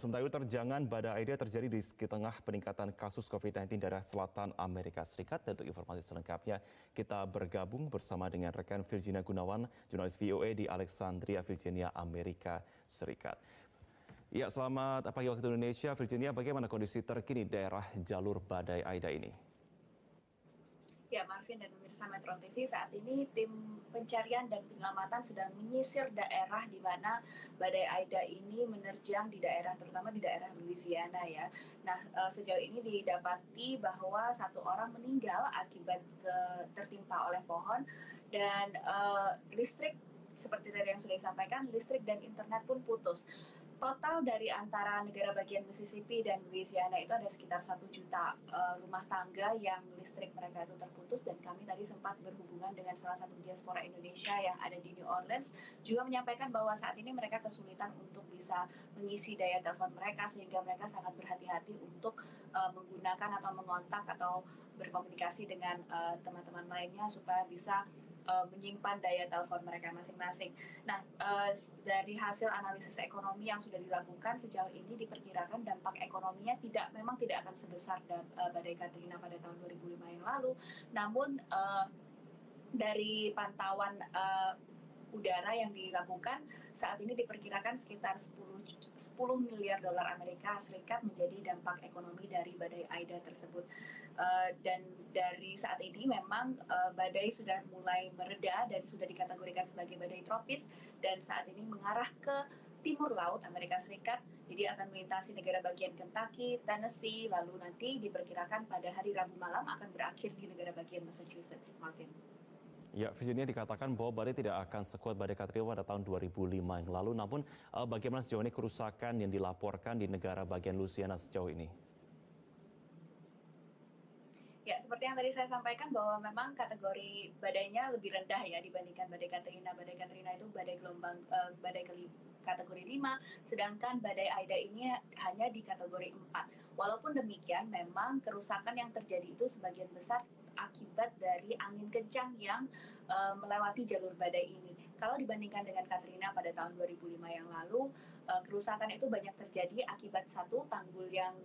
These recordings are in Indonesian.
Sementara itu terjangan badai Aida terjadi di tengah peningkatan kasus COVID-19 di daerah selatan Amerika Serikat. Dan untuk informasi selengkapnya, kita bergabung bersama dengan rekan Virginia Gunawan, jurnalis VOA di Alexandria, Virginia, Amerika Serikat. Ya, selamat pagi waktu Indonesia. Virginia, bagaimana kondisi terkini daerah jalur badai Aida ini? Ya, Marvin dan pemirsa Metro TV, saat ini tim pencarian dan penyelamatan sedang menyisir daerah di mana badai Aida ini menerjang di daerah, terutama di daerah Louisiana ya. Nah, sejauh ini didapati bahwa satu orang meninggal akibat tertimpa oleh pohon dan listrik, seperti tadi yang sudah disampaikan, listrik dan internet pun putus. Total dari antara negara bagian Mississippi dan Louisiana itu ada sekitar 1 juta rumah tangga yang listrik mereka itu terputus, dan kami tadi sempat berhubungan dengan salah satu diaspora Indonesia yang ada di New Orleans, juga menyampaikan bahwa saat ini mereka kesulitan untuk bisa mengisi daya telepon mereka, sehingga mereka sangat berhati-hati untuk menggunakan atau mengontak atau berkomunikasi dengan teman-teman lainnya supaya bisa menyimpan daya telepon mereka masing-masing. Nah, dari hasil analisis ekonomi yang sudah dilakukan sejauh ini diperkirakan dampak ekonominya memang tidak akan sebesar badai Katrina pada tahun 2005 yang lalu. Namun dari pantauan udara yang dilakukan saat ini diperkirakan sekitar 10 miliar dolar Amerika Serikat menjadi dampak ekonomi dari badai Aida tersebut. Dan dari saat ini memang badai sudah mulai mereda dan sudah dikategorikan sebagai badai tropis, dan saat ini mengarah ke timur laut Amerika Serikat, jadi akan melintasi negara bagian Kentucky, Tennessee, lalu nanti diperkirakan pada hari Rabu malam akan berakhir di negara bagian Massachusetts, Marvin. Ya, Virginia, dikatakan bahwa badai tidak akan sekuat badai Katrina pada tahun 2005 yang lalu. Namun, bagaimana sejauh ini kerusakan yang dilaporkan di negara bagian Louisiana sejauh ini? Ya, seperti yang tadi saya sampaikan bahwa memang kategori badainya lebih rendah ya dibandingkan badai Katrina. Badai Katrina itu badai kategori 5, sedangkan badai Aida ini hanya di kategori 4. Walaupun demikian, memang kerusakan yang terjadi itu sebagian besar akibat dari angin kencang yang melewati jalur badai ini. Kalau dibandingkan dengan Katrina pada tahun 2005 yang lalu, kerusakan itu banyak terjadi akibat satu, tanggul yang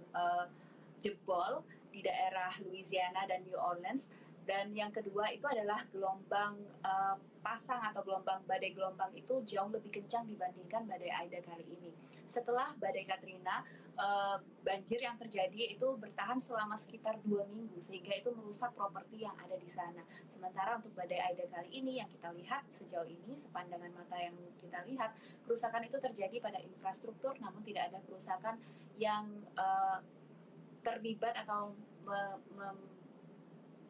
jebol di daerah Louisiana dan New Orleans, dan yang kedua itu adalah gelombang pasang atau badai gelombang itu jauh lebih kencang dibandingkan badai Aida kali ini. Setelah badai Katrina, banjir yang terjadi itu bertahan selama sekitar 2 minggu, sehingga itu merusak properti yang ada di sana. Sementara untuk badai Aida kali ini yang kita lihat sejauh ini, sepandangan mata yang kita lihat, kerusakan itu terjadi pada infrastruktur, namun tidak ada kerusakan yang terlibat atau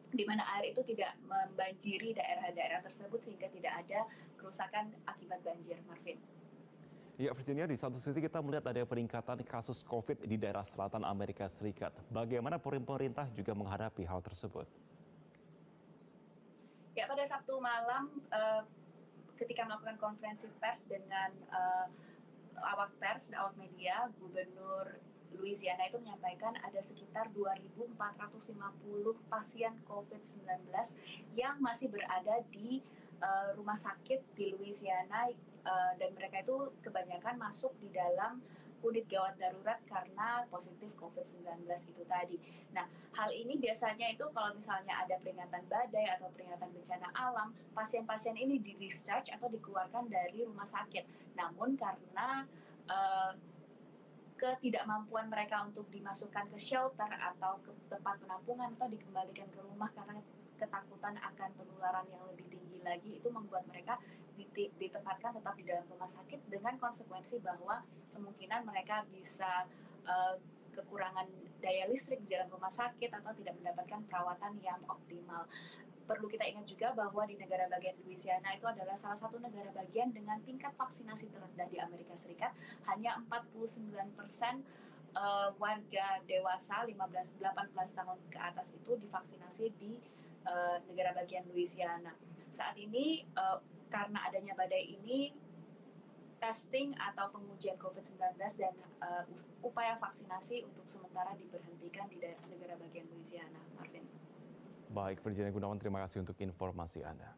di mana air itu tidak membanjiri daerah-daerah tersebut, sehingga tidak ada kerusakan akibat banjir, Marvin. Ya, Virginia, di satu sisi kita melihat ada peningkatan kasus COVID di daerah selatan Amerika Serikat. Bagaimana pemerintah juga menghadapi hal tersebut? Ya, pada Sabtu malam ketika melakukan konferensi pers dengan awak media, Gubernur Louisiana itu menyampaikan ada sekitar 2.450 pasien COVID-19 yang masih berada di rumah sakit di Louisiana, dan mereka itu kebanyakan masuk di dalam unit gawat darurat karena positif COVID-19 itu tadi. Nah, hal ini biasanya itu kalau misalnya ada peringatan badai atau peringatan bencana alam, pasien-pasien ini di-discharge atau dikeluarkan dari rumah sakit. Namun karena ketidakmampuan mereka untuk dimasukkan ke shelter atau ke tempat penampungan atau dikembalikan ke rumah karena ketakutan akan penularan yang lebih tinggi lagi, itu membuat mereka ditempatkan tetap di dalam rumah sakit, dengan konsekuensi bahwa kemungkinan mereka bisa kekurangan daya listrik di dalam rumah sakit atau tidak mendapatkan perawatan yang optimal. Perlu kita ingat juga bahwa di negara bagian Louisiana itu adalah salah satu negara bagian dengan tingkat vaksinasi terendah di Amerika Serikat. Hanya 49% warga dewasa 18 tahun ke atas itu divaksinasi di negara bagian Louisiana. Saat ini karena adanya badai ini, testing atau pengujian COVID-19 dan upaya vaksinasi untuk sementara diberhentikan di negara bagian Louisiana, Marvin. Baik, Virginia Gunawan, terima kasih untuk informasi Anda.